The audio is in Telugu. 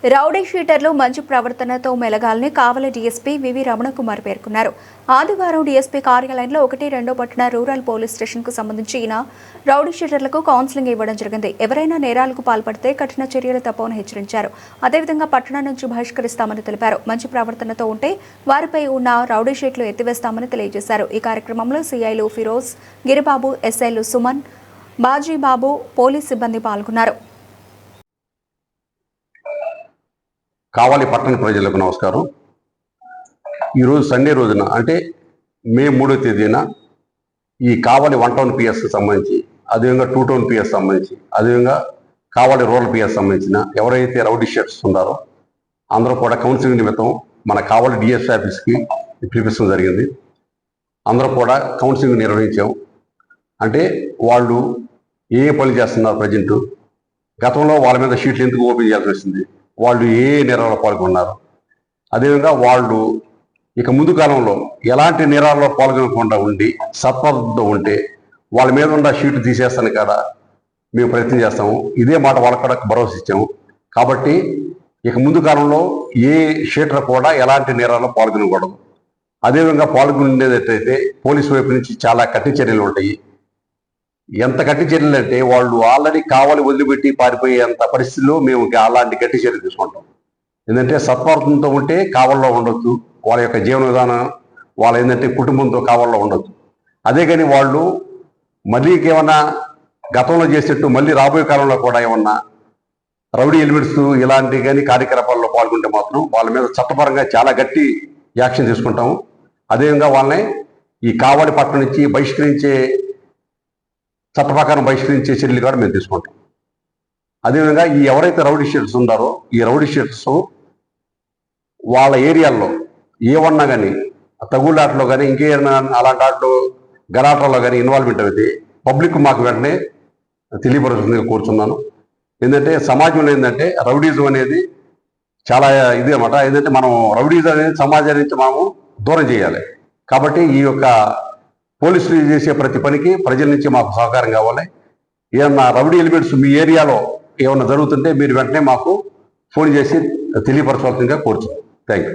రౌడీ షీటర్లు మంచి ప్రవర్తనతో మెలగాలని కావలి డీఎస్పీ వివి రమణకుమార్ పేర్కొన్నారు. ఆదివారం డీఎస్పీ కార్యాలయంలో 1-2 పట్టణ రూరల్ పోలీస్ స్టేషన్కు సంబంధించిన రౌడీ షీటర్లకు కౌన్సిలింగ్ ఇవ్వడం జరిగింది. ఎవరైనా నేరాలకు పాల్పడితే కఠిన చర్యలు తప్పవని హెచ్చరించారు. అదేవిధంగా పట్టణం నుంచి బహిష్కరిస్తామని తెలిపారు. మంచి ప్రవర్తనతో ఉంటే వారిపై ఉన్న రౌడీ షీట్లు ఎత్తివేస్తామని తెలియజేశారు. ఈ కార్యక్రమంలో సీఐలు ఫిరోజ్, గిరిబాబు, ఎస్ఐలు సుమన్, బాజీబాబు, పోలీస్ సిబ్బంది పాల్గొన్నారు. కావలి పట్టణ ప్రజలకు నమస్కారం. ఈరోజు సండే రోజున అంటే మే 3వ తేదీన ఈ కావలి 1 టౌన్ పిఎస్ సంబంధించి, అదేవిధంగా 2 టౌన్ పిఎస్ సంబంధించి, అదేవిధంగా కావలి రూరల్ పిఎస్ సంబంధించిన ఎవరైతే రౌడీ షీటర్స్ ఉన్నారో అందరూ కూడా కౌన్సిలింగ్ నిమిత్తం మన కావలి డిఎస్పీ ఆఫీస్కి పిలిపించడం జరిగింది. అందరూ కూడా కౌన్సిలింగ్ నిర్వహించాం. అంటే వాళ్ళు ఏ పనులు చేస్తున్నారు, ప్రజెంట్ గతంలో వాళ్ళ మీద షీట్లు ఎందుకు ఓపెన్ చేయాల్సి వచ్చింది, వాళ్ళు ఏ నేరాల్లో పాల్గొన్నారు, అదేవిధంగా వాళ్ళు ఇక ముందు కాలంలో ఎలాంటి నేరాల్లో పాల్గొనకుండా ఉండి సత్పథంతో ఉంటే వాళ్ళ మీద ఉన్న షీట్లు తీసేస్తాను కదా మేము ప్రయత్నం చేస్తాము. ఇదే మాట వాళ్ళకు కూడా భరోసా ఇచ్చాము. కాబట్టి ఇక ముందు కాలంలో ఏ షీటర్ కూడా ఎలాంటి నేరాల్లో పాల్గొనకూడదు. అదేవిధంగా పాల్గొనేటట్టయితే పోలీసు వైపు నుంచి చాలా కఠిన చర్యలు ఉంటాయి. ఎంత గట్టి చర్యలు అంటే వాళ్ళు ఆల్రెడీ కావలి వదిలిపెట్టి పారిపోయేంత పరిస్థితుల్లో మేము అలాంటి గట్టి చర్యలు తీసుకుంటాం. ఎందుకంటే సత్ప్రవర్తనతో ఉంటే కావల్లో ఉండొచ్చు, వాళ్ళ యొక్క జీవన విధానం వాళ్ళ ఏంటంటే కుటుంబంతో కావల్లో ఉండొచ్చు. అదే కానీ వాళ్ళు మళ్ళీ ఏమన్నా గతంలో చేసేట్టు మళ్ళీ రాబోయే కాలంలో కూడా ఏమన్నా రౌడీ ఎలిమెంట్స్ ఇలాంటి కానీ కార్యకలాపాల్లో పాల్గొంటే మాత్రం వాళ్ళ మీద చట్టపరంగా చాలా గట్టి యాక్షన్ తీసుకుంటాము. అదేవిధంగా వాళ్ళని ఈ కావలి పట్టణం నుంచి చట్ట ప్రకారం బహిష్కరించే చర్యలు కూడా మేము తీసుకుంటాం. అదేవిధంగా ఈ ఎవరైతే రౌడీ షీటర్స్ ఉన్నారో ఈ రౌడీ షీటర్స్ వాళ్ళ ఏరియాల్లో ఏమన్నా కానీ తగులాటలో కానీ ఇంకేమైనా అలాంటి ఆటలో గలాటలో కానీ ఇన్వాల్వ్మెంట్ అయితే పబ్లిక్ మాకు వెంటనే తెలియపరుస్తుందిగా కోరుచున్నాను. ఏంటంటే సమాజంలో ఏంటంటే రౌడీజం అనేది చాలా ఇది అన్నమాట. ఏంటంటే మనం రౌడీజం అనేది సమాజం నుంచి మనము దూరం చేయాలి. కాబట్టి ఈ యొక్క పోలీసులు చేసే ప్రతి పనికి ప్రజల నుంచి మాకు సహకారం కావాలి. ఏమన్నా రౌడీ ఎలిమెంట్స్ మీ ఏరియాలో ఏమన్నా జరుగుతుంటే మీరు వెంటనే మాకు ఫోన్ చేసి తెలియపరచవలసిందిగా కోరుచున్నాం. Thank you.